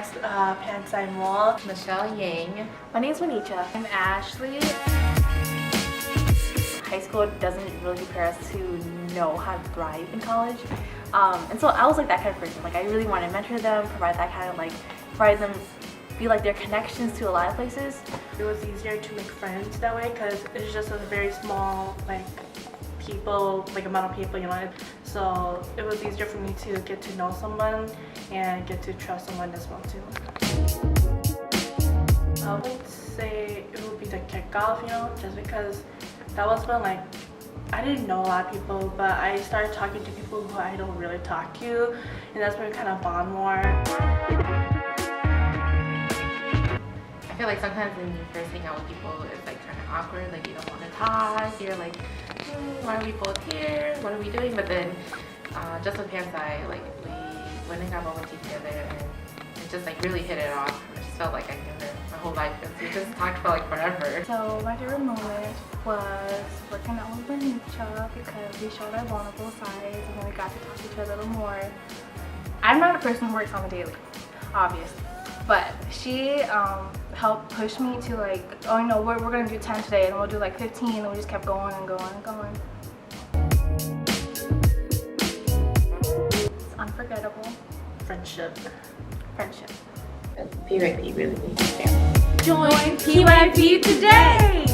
next Pansai Mall. Michelle Yang. My name's Manisha. I'm Ashley. High school doesn't really prepare us to know how to thrive in college. And so I was like that kind of person. Like I really want to mentor them, provide that kind of like, provide them, be like their connections to a lot of places. It was easier to make friends that way because it's just a very small like amount of people, you know. So it was easier for me to get to know someone and get to trust someone as well too. I would say it would be the kickoff, you know, just because that was when like I didn't know a lot of people, but I started talking to people who I don't really talk to, and that's when we kind of bond more. I feel like sometimes when you first hang out with people, it's like kind of awkward. Like you don't want to talk. You're like, why are we both here? What are we doing? But then, just with Pansai, like we went and got bubble tea together, and it just like really hit it off. I just felt like I knew her my whole life because we just talked for like forever. So my favorite moment was working out with Manisha because we showed our vulnerable sides and then we got to talk to each other a little more. I'm not a person who works on the daily, obviously, but she helped push me to like, oh, you know, we're gonna do 10 today and we'll do like 15, and we just kept going and going and going. It's unforgettable. Friendship. Friendship. PYP really needs to Join PYP today!